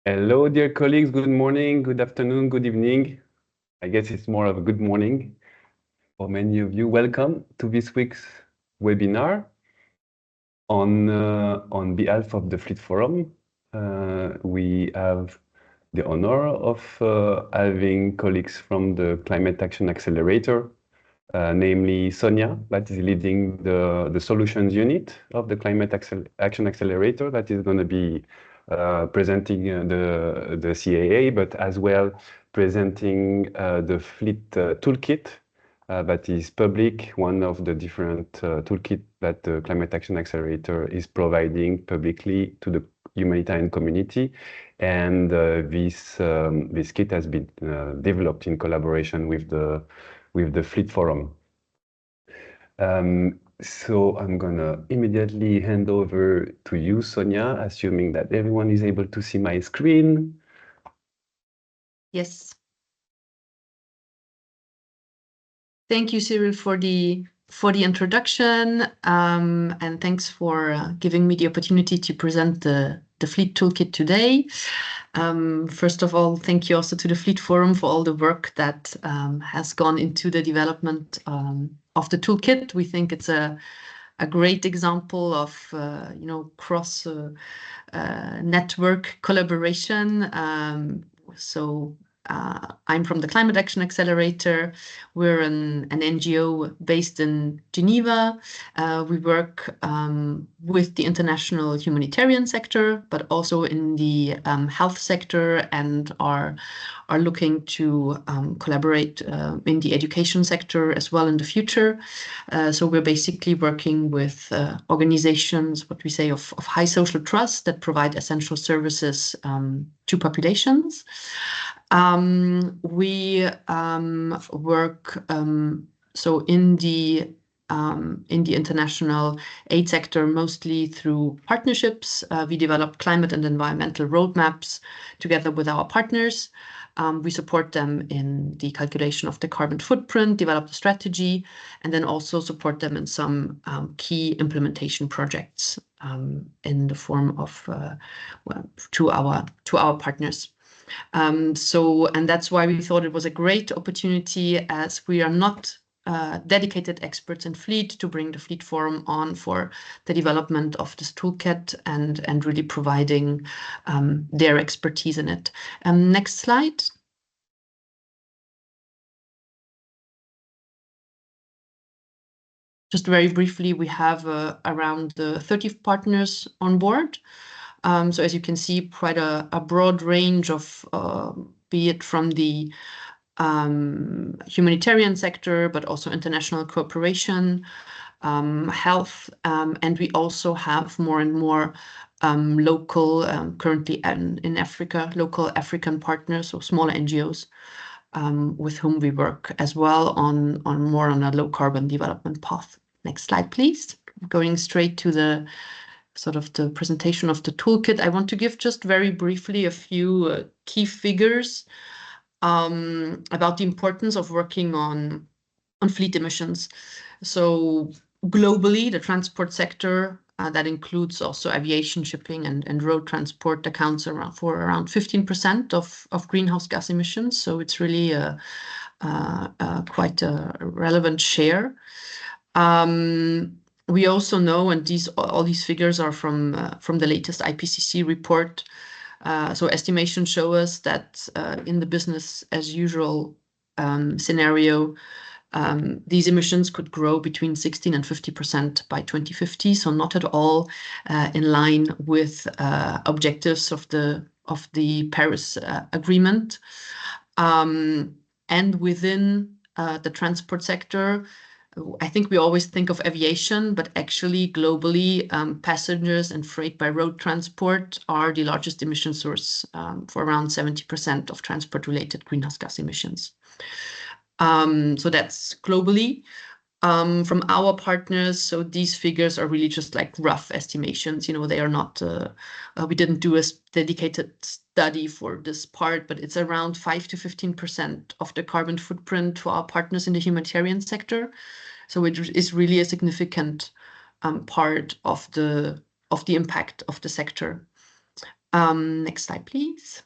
Hello, dear colleagues. Good morning, good afternoon, good evening. I guess it's more of a good morning for many of you. Welcome to this week's webinar on behalf of the Fleet Forum. We have the honor of having colleagues from the Climate Action Accelerator, namely Sonja, that is leading the solutions unit of the Climate Action Accelerator, that is going to be presenting the CAA, but as well presenting the Fleet Toolkit that is public, one of the different toolkit that the Climate Action Accelerator is providing publicly to the humanitarian community. And this kit has been developed in collaboration with the Fleet Forum. So I'm gonna immediately hand over to you, Sonja, assuming that everyone is able to see my screen. Yes. Thank you, Cyril, for the introduction, and thanks for giving me the opportunity to present the Fleet Toolkit today. First of all, thank you also to the Fleet Forum for all the work that has gone into the development of the toolkit. We think it's a great example of cross network collaboration. I'm from the Climate Action Accelerator. We're an NGO based in Geneva. We work with the international humanitarian sector, but also in the health sector, and are looking to collaborate in the education sector as well in the future. So we're basically working with organizations, what we say, of high social trust that provide essential services to populations. We work so in the international aid sector mostly through partnerships. We develop climate and environmental roadmaps together with our partners. We support them in the calculation of the carbon footprint, develop the strategy, and then also support them in some key implementation projects in the form of to our partners. And that's why we thought it was a great opportunity, as we are not dedicated experts in Fleet, to bring the Fleet Forum on for the development of this toolkit and really providing their expertise in it. Next slide. Just very briefly, we have around 30 partners on board. So as you can see, quite a broad range of, be it from the humanitarian sector, but also international cooperation, health, and we also have more and more local, currently in Africa, local African partners, so smaller NGOs, with whom we work as well on a low carbon development path. Next slide, please. Going straight to the sort of the presentation of the toolkit, I want to give just very briefly a few key figures about the importance of working on fleet emissions. So globally, the transport sector, that includes also aviation, shipping, and road transport, accounts for around 15% of greenhouse gas emissions. So it's really quite a relevant share. We also know, and all these figures are from the latest IPCC report. So estimations show us that in the business as usual scenario, these emissions could grow between 16 and 50% by 2050. So not at all in line with objectives of the Paris Agreement. And within the transport sector, I think we always think of aviation, but actually globally, passengers and freight by road transport are the largest emission source for around 70% of transport-related greenhouse gas emissions. So that's globally. From our partners, so these figures are really just like rough estimations. They are not, we didn't do a dedicated study for this part, but it's around 5 to 15% of the carbon footprint to our partners in the humanitarian sector. So it is really a significant part of the impact of the sector. Next slide, please.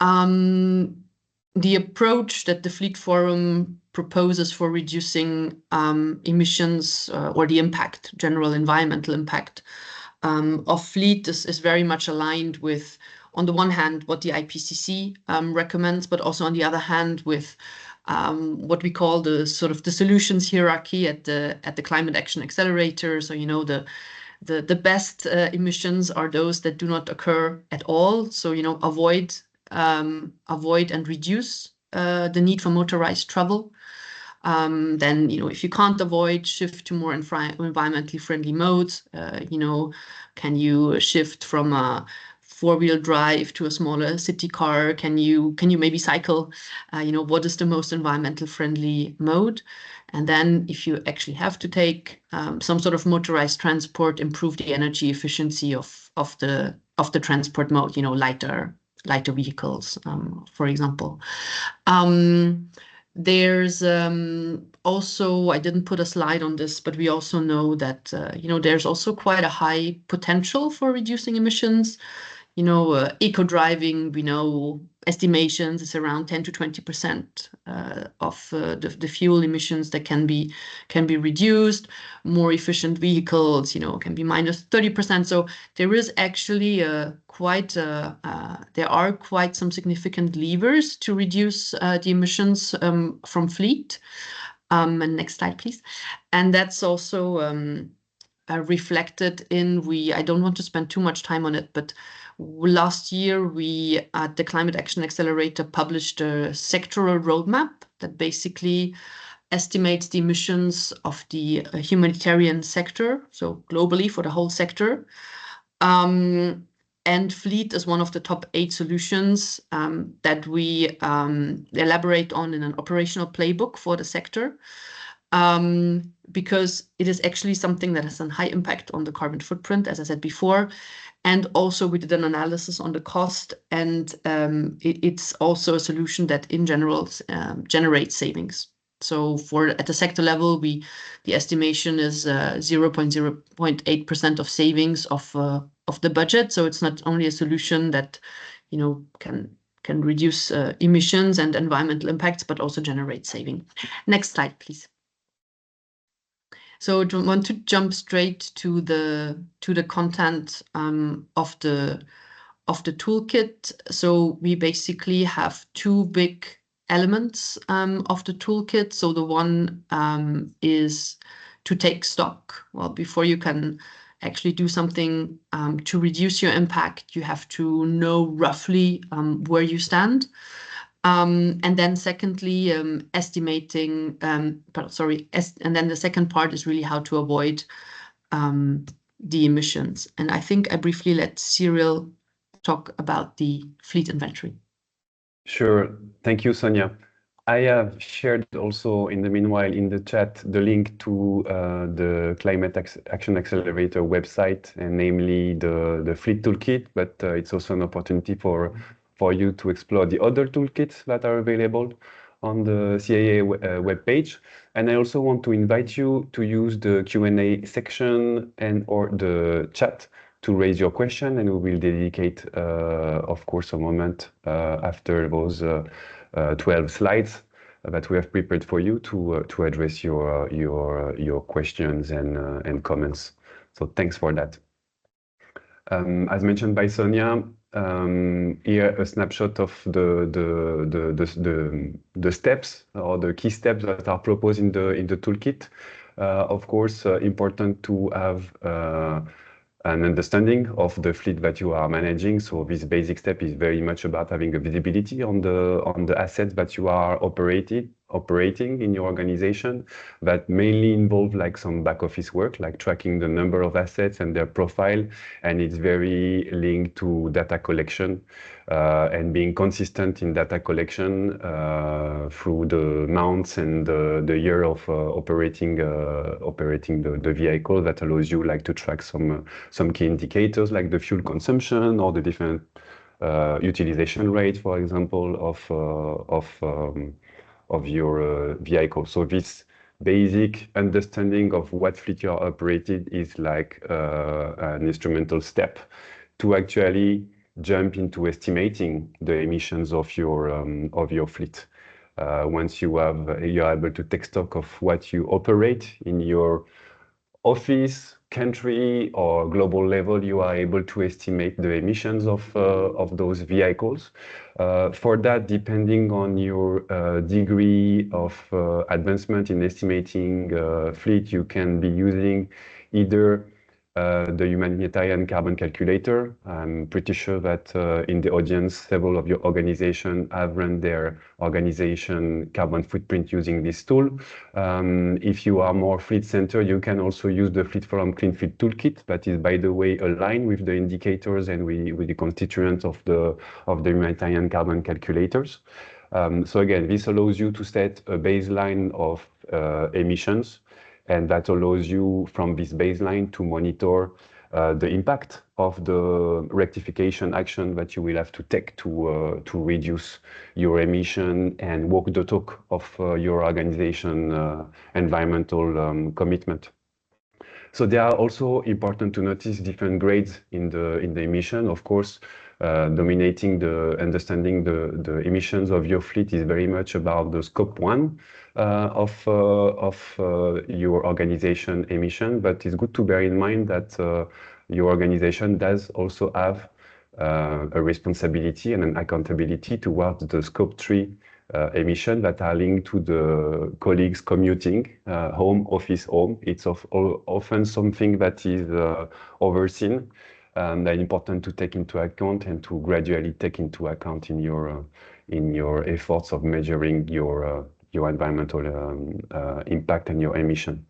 The approach that the Fleet Forum proposes for reducing emissions or the impact, general environmental impact of fleet is very much aligned with, on the one hand, what the IPCC recommends, but also on the other hand with what we call the sort of the solutions hierarchy at the Climate Action Accelerator. So, you know, the best emissions are those that do not occur at all. So, you know, avoid and reduce the need for motorized travel. Then, you know, if you can't avoid, shift to more environmentally friendly modes. You know, can you shift from a four-wheel drive to a smaller city car? Can you maybe cycle? You know, what is the most environmental friendly mode? And then if you actually have to take some sort of motorized transport, improve the energy efficiency of the transport mode, you know, lighter vehicles, for example. There's also, I didn't put a slide on this, but we also know that, you know, there's also quite a high potential for reducing emissions. You know, eco-driving, we know estimations is around 10 to 20% of the fuel emissions that can be reduced. More efficient vehicles, you know, can be minus 30%. So there is actually there are quite some significant levers to reduce the emissions from fleet. And next slide, please. And that's also reflected in, I don't want to spend too much time on it, but last year we at the Climate Action Accelerator published a sectoral roadmap that basically estimates the emissions of the humanitarian sector, so globally for the whole sector. And fleet is one of the top 8 solutions that we elaborate on in an operational playbook for the sector. Because it is actually something that has a high impact on the carbon footprint, as I said before. And also we did an analysis on the cost, and it's also a solution that in general generates savings. So at the sector level, the estimation is 0.8% of savings of the budget. So it's not only a solution that, you know, can reduce emissions and environmental impacts, but also generate saving. Next slide, please. So I want to jump straight to the content of the toolkit. So we basically have 2 big elements of the toolkit. So the one is to take stock. Well, before you can actually do something to reduce your impact, you have to know roughly where you stand. And then secondly, estimating, and then the second part is really how to avoid the emissions. And I think I briefly let Cyril talk about the fleet inventory. Sure. Thank you, Sonja. I have shared also in the meanwhile in the chat the link to the Climate Action Accelerator website, and namely the Fleet Toolkit, but it's also an opportunity for you to explore the other toolkits that are available on the CAA webpage. And I also want to invite you to use the Q&A section or the chat to raise your question, and we will dedicate, of course, a moment after those 12 slides that we have prepared for you to address your questions and comments. So thanks for that. As mentioned by Sonja, here a snapshot of the steps or the key steps that are proposed in the toolkit. Of course, important to have an understanding of the fleet that you are managing. So this basic step is very much about having a visibility on the assets that you are operating in your organization, that mainly involve like some back office work, like tracking the number of assets and their profile. And it's very linked to data collection and being consistent in data collection through the months and the year of operating the vehicle. That allows you like to track some key indicators like the fuel consumption or the different utilization rate, for example, of your vehicle. So this basic understanding of what fleet you are operating is like an instrumental step to actually jump into estimating the emissions of your fleet. Once you're able to take stock of what you operate in your office, country, or global level, you are able to estimate the emissions of those vehicles. For that, depending on your degree of advancement in estimating fleet, you can be using either the humanitarian carbon calculator. I'm pretty sure that in the audience, several of your organizations have run their organization carbon footprint using this tool. If you are more fleet center, you can also use the Fleet Forum Clean Fleet Toolkit that is, by the way, aligned with the indicators and with the constituents of the humanitarian carbon calculators. So again, this allows you to set a baseline of emissions, and that allows you from this baseline to monitor the impact of the rectification action that you will have to take to reduce your emission and walk the talk of your organization environmental commitment. So they are also important to notice different grades in the emission. Of course, dominating the understanding the emissions of your fleet is very much about the scope 1 of your organization emission. But it's good to bear in mind that your organization does also have a responsibility and an accountability towards the scope 3 emission that are linked to the colleagues commuting, home, office, home. It's often something that is overseen and important to take into account and to gradually take into account in your efforts of measuring your environmental impact and your emission.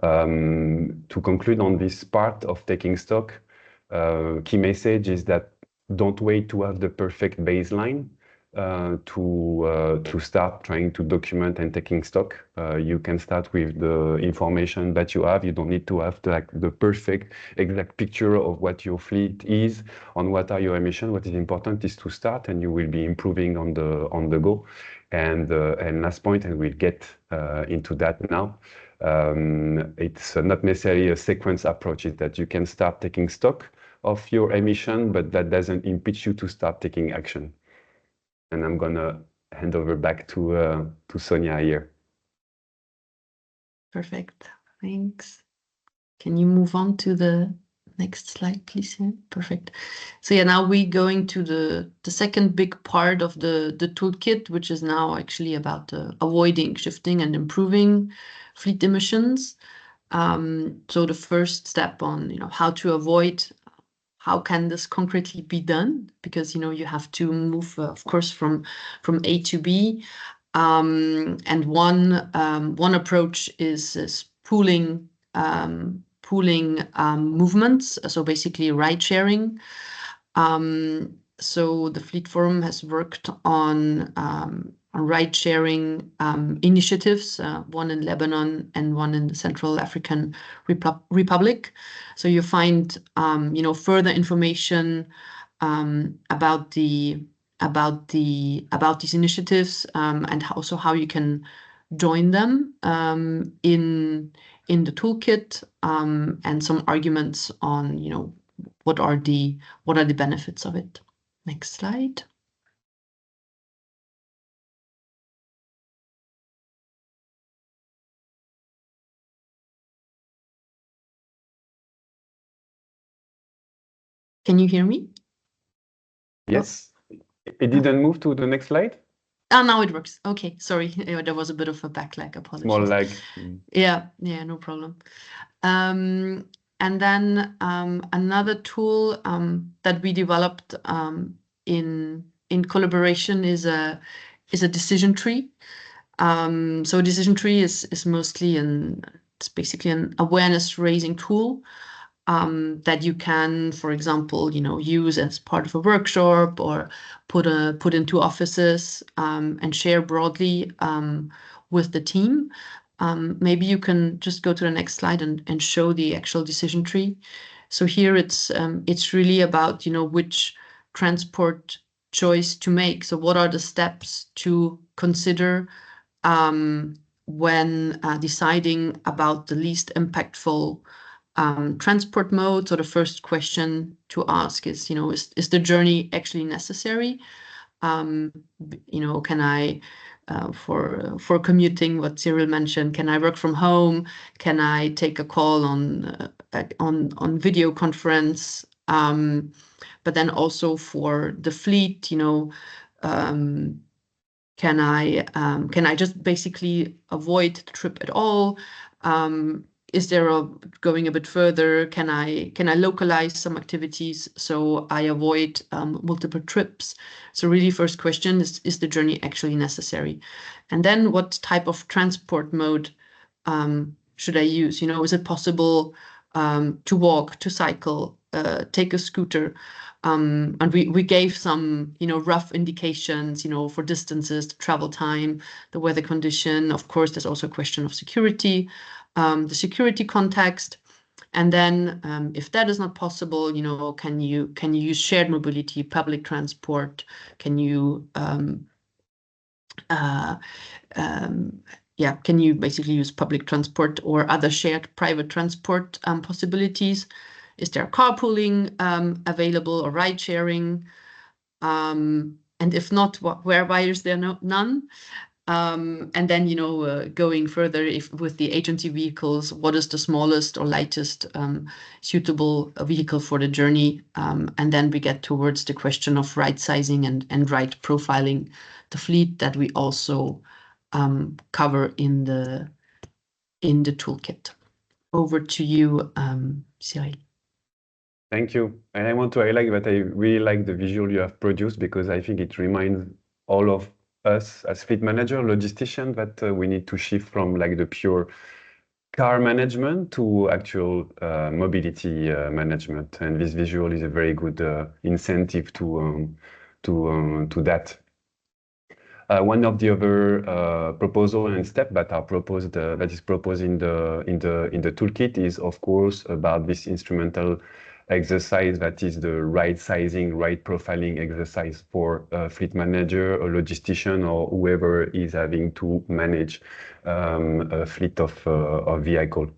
To conclude on this part of taking stock, key message is that don't wait to have the perfect baseline to start trying to document and taking stock. You can start with the information that you have. You don't need to have the perfect exact picture of what your fleet is, on what are your emissions. What is important is to start, and you will be improving on the go. And last point, and we'll get into that now. It's not necessarily a sequence approach. It's that you can start taking stock of your emission, but that doesn't impede you to start taking action. And I'm gonna hand over back to Sonja here. Perfect, thanks. Can you move on to the next slide, please? Yeah, perfect. So yeah, now we're going to the second big part of the toolkit, which is now actually about avoiding, shifting, and improving fleet emissions. So the first step on how to avoid. How can this concretely be done? Because you have to move, of course, from A to B, and one approach is pooling movements. So basically, ride sharing. So the Fleet Forum has worked on ride sharing initiatives, one in Lebanon and one in the Central African Republic. So you find further information about these initiatives, and also how you can join them in the toolkit, and some arguments on what are the benefits of it. Next slide. Can you hear me? Yes. It didn't move to the next slide? Oh, now it works. Okay, sorry. There was a bit of a backlag. Apologies. Small lag. Yeah, no problem. And then another tool that we developed in collaboration is a decision tree. So a decision tree is mostly it's basically an awareness raising tool that you can, for example, use as part of a workshop or put into offices and share broadly with the team. Maybe you can just go to the next slide and show the actual decision tree. So here it's really about which transport choice to make. So what are the steps to consider when deciding about the least impactful transport mode. So the first question to ask is, is the journey actually necessary? Can I, for commuting, what Cyril mentioned, can I work from home? Can I take a call on video conference? But then also for the fleet, can I just basically avoid the trip at all? Is there going a bit further? Can I localize some activities so I avoid multiple trips? So really, first question is the journey actually necessary? And then what type of transport mode should I use? Is it possible to walk, to cycle, take a scooter? And we gave some, rough indications, for distances, the travel time, the weather condition. Of course, there's also a question of security, the security context. And then if that is not possible, can you use shared mobility, public transport? Can you can you basically use public transport or other shared private transport possibilities? Is there carpooling available or ride sharing? And if not, why is there none? And then, going further, with the agency vehicles, what is the smallest or lightest suitable vehicle for the journey? And then we get towards the question of right sizing and right profiling the fleet that we also cover in the toolkit. Over to you, Cyril. Thank you. And I want to highlight that I really like the visual you have produced, because I think it reminds all of us as fleet manager, logistician, that we need to shift from like the pure car management to actual mobility management. And this visual is a very good incentive to that. One of the other proposal and step that are proposed that is proposed in the toolkit is, of course, about this instrumental exercise that is the right sizing, right profiling exercise for a fleet manager, a logistician, or whoever is having to manage a fleet of vehicle.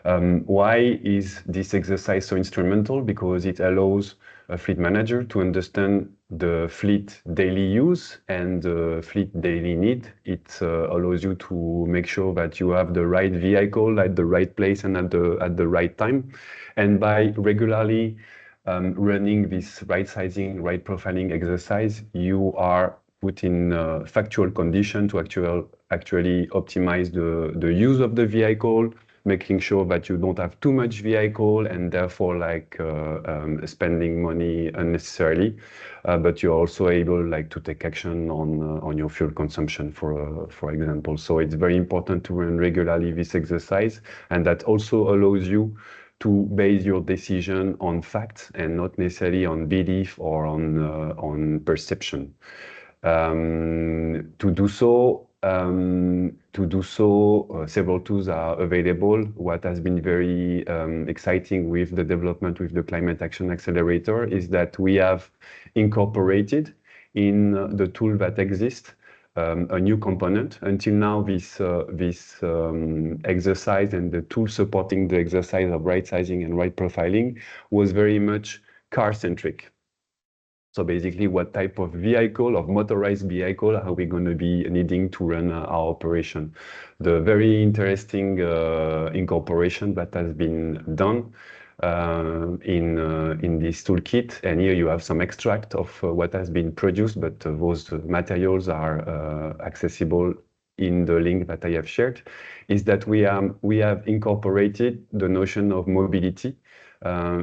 Why is this exercise so instrumental? Because it allows a fleet manager to understand the fleet daily use and the fleet daily need. It allows you to make sure that you have the right vehicle at the right place and at the right time. And by regularly running this right sizing, right profiling exercise, you are put in factual condition to actually optimize the use of the vehicle, making sure that you don't have too much vehicle and therefore spending money unnecessarily, but you're also able to take action on your fuel consumption, for example. So it's very important to run regularly this exercise, and that also allows you to base your decision on facts and not necessarily on belief or on perception. To do so, several tools are available. What has been very exciting with the development with the Climate Action Accelerator is that we have incorporated in the tool that exists a new component. Until now, this exercise and the tool supporting the exercise of right sizing and right profiling was very much car-centric. So basically, what type of vehicle, of motorized vehicle, are we going to be needing to run our operation? The very interesting incorporation that has been done in this toolkit, and here you have some extract of what has been produced, but those materials are accessible in the link that I have shared, is that we have incorporated the notion of mobility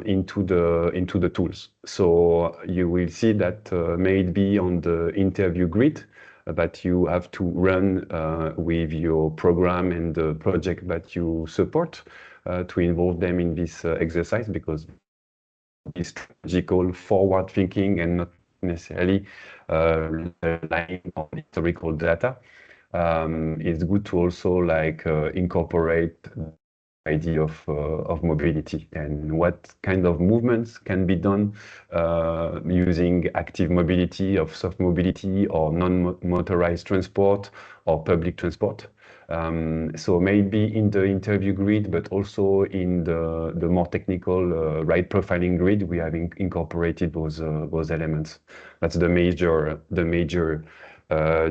into the tools. So you will see that may it be on the interview grid that you have to run with your program and the project that you support to involve them in this exercise, because it's strategical, forward thinking, and not necessarily relying on historical data. It's good to also incorporate idea of mobility and what kind of movements can be done using active mobility, of soft mobility, or non-motorized transport or public transport. So maybe in the interview grid, but also in the more technical ride profiling grid, we have incorporated those elements. That's the major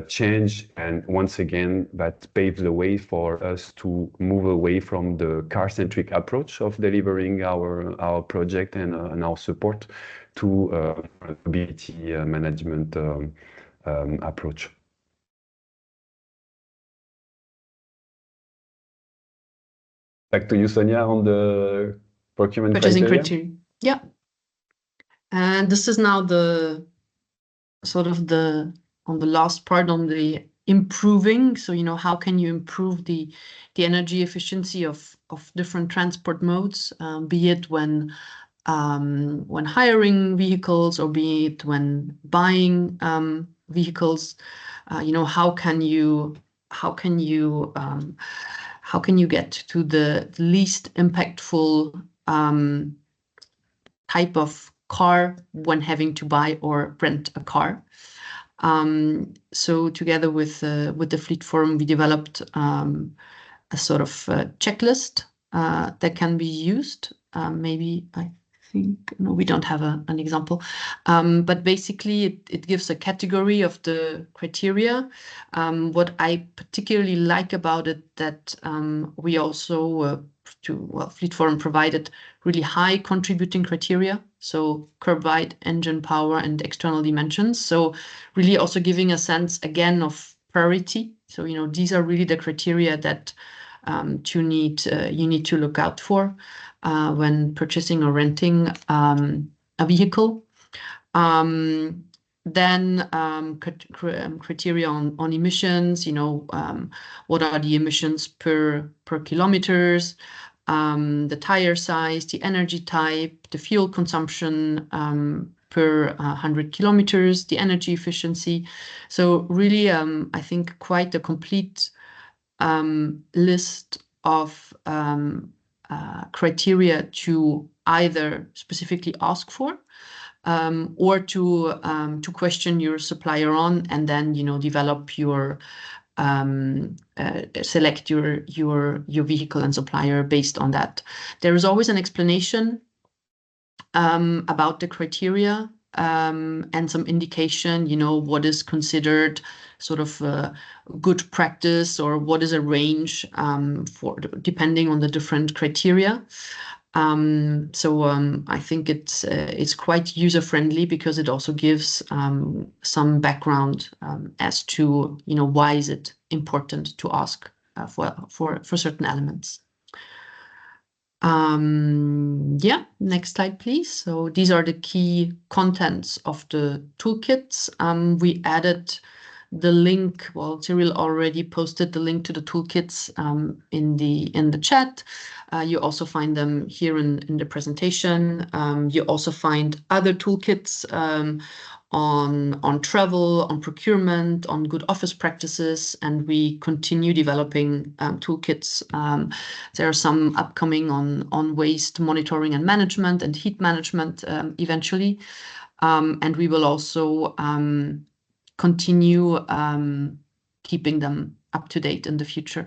change, and once again, that paves the way for us to move away from the car-centric approach of delivering our project and our support to mobility management approach. Back to you, Sonja, on the procurement Purchasing criteria. Yeah. And this is now the sort of on the last part, on the improving. So, how can you improve the energy efficiency of different transport modes, be it when hiring vehicles, or be it when buying vehicles. How can you get to the least impactful type of car when having to buy or rent a car? So together with the Fleet Forum, we developed a sort of checklist that can be used. Maybe I think, no, we don't have an example, but basically it gives a category of the criteria. What I particularly like about it, that we also Fleet Forum provided really high contributing criteria, so curb weight, engine power, and external dimensions. So really also giving a sense again of priority. So these are really the criteria that you need to look out for when purchasing or renting a vehicle. Then criteria on emissions. What are the emissions per kilometers? The tire size, the energy type, the fuel consumption per 100 kilometers, the energy efficiency. So really, I think quite a complete list of criteria to either specifically ask for or to question your supplier on, and then develop your select your vehicle and supplier based on that. There is always an explanation about the criteria and some indication, what is considered sort of good practice, or what is a range for depending on the different criteria. So I think it's quite user-friendly, because it also gives some background as to why is it important to ask for certain elements. Yeah, next slide, please. So these are the key contents of the toolkits. We added the link. Well, Cyril already posted the link to the toolkits in the chat. You also find them here in the presentation. You also find other toolkits on travel, on procurement, on good office practices, and we continue developing toolkits. There are some upcoming on waste monitoring and management and heat management eventually, and we will also continue keeping them up to date in the future.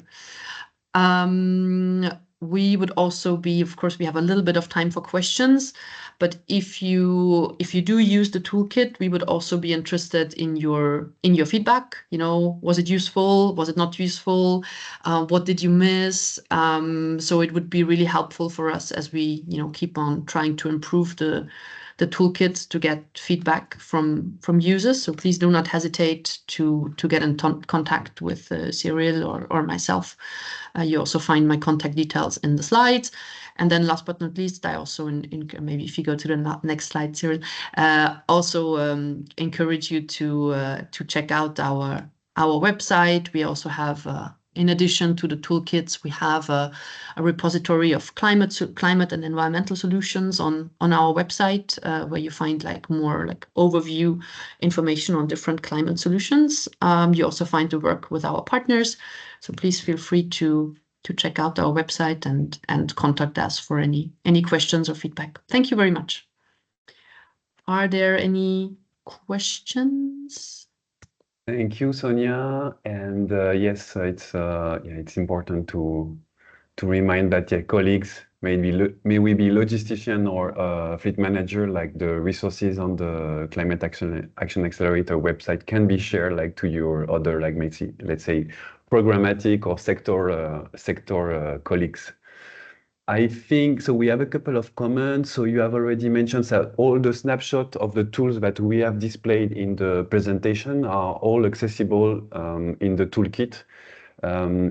We would also be, of course, we have a little bit of time for questions, but if you do use the toolkit, we would also be interested in your feedback. Was it useful? Was it not useful? What did you miss? So it would be really helpful for us as we keep on trying to improve the toolkits, to get feedback from users. So please do not hesitate to get in contact with Cyril or myself. You also find my contact details in the slides. And then last but not least, I also, maybe if you go to the next slide, Cyril, also encourage you to check out our website. We also have, in addition to the toolkits, we have a repository of climate and environmental solutions on our website, where you find more overview information on different climate solutions. You also find the work with our partners. So please feel free to check out our website and contact us for any questions or feedback. Thank you very much. Are there any questions? Thank you, Sonja. And yes, it's important to remind that colleagues, may we be logistician or fleet manager, like the resources on the Climate Action Accelerator website can be shared like to your other, like let's say programmatic or sector colleagues. I think so. We have a couple of comments. So you have already mentioned that all the snapshots of the tools that we have displayed in the presentation are all accessible in the toolkit.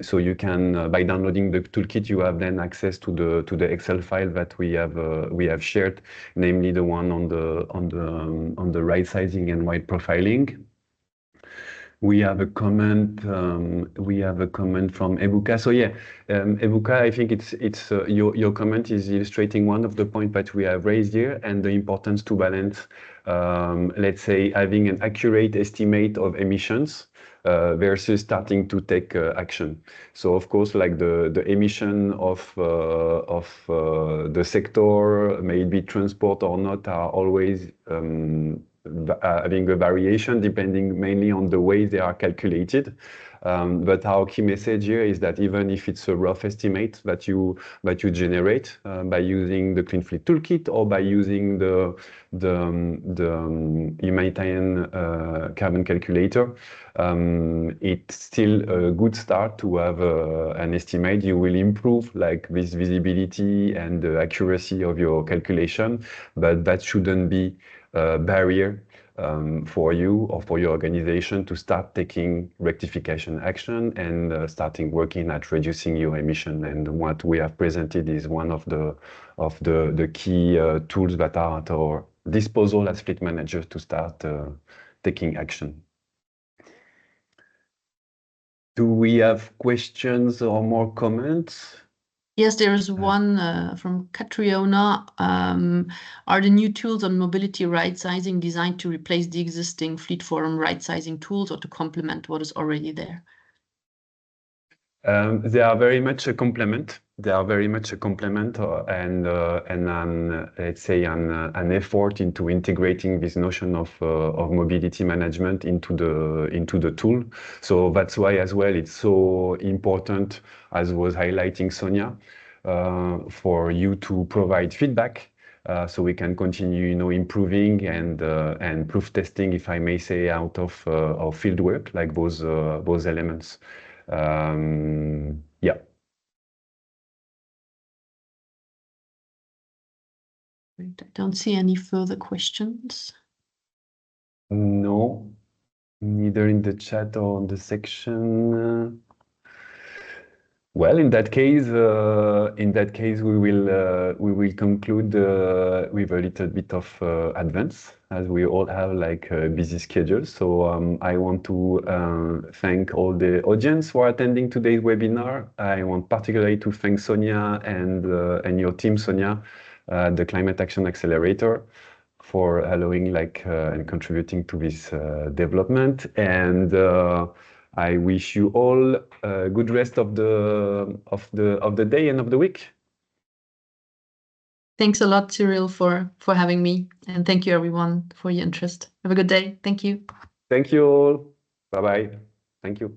So you can, by downloading the toolkit, you have then access to the Excel file that we have shared, namely the one on the right sizing and white profiling. We have a comment. We have a comment from Ebuka. So yeah, Ebuka, I think your comment is illustrating one of the points that we have raised here, and the importance to balance, let's say, having an accurate estimate of emissions versus starting to take action. So of course, like the emission of the sector, may it be transport or not, are always having a variation depending mainly on the way they are calculated. But our key message here is that even if it's a rough estimate that you generate by using the Clean Fleet Toolkit or by using the humanitarian carbon calculator, it's still a good start to have an estimate. You will improve like this visibility and the accuracy of your calculation, but that shouldn't be barrier for you or for your organization to start taking rectification action and starting working at reducing your emission. And what we have presented is one of the key tools that are at our disposal as fleet managers to start taking action. Do we have questions or more comments? Yes, there is one from Catriona. Are the new tools on mobility right sizing designed to replace the existing Fleet Forum right sizing tools or to complement what is already there? They are very much a complement. They are very much a complement and let's say an effort into integrating this notion of mobility management into the tool. So that's why as well it's so important, as was highlighting Sonja, for you to provide feedback. So we can continue, improving and proof testing, if I may say, out of our field work, like those elements. Yeah. Great. I don't see any further questions. No, neither in the chat or on the section. Well, in that case, we will conclude with a little bit of advance, as we all have like busy schedules. So I want to thank all the audience for attending today's webinar. I want particularly to thank Sonja and your team, Sonja, the Climate Action Accelerator, for allowing and contributing to this development. And I wish you all a good rest of the day and of the week. Thanks a lot, Cyril, for having me, and thank you everyone for your interest. Have a good day. Thank you. Thank you all. Bye-bye. Thank you.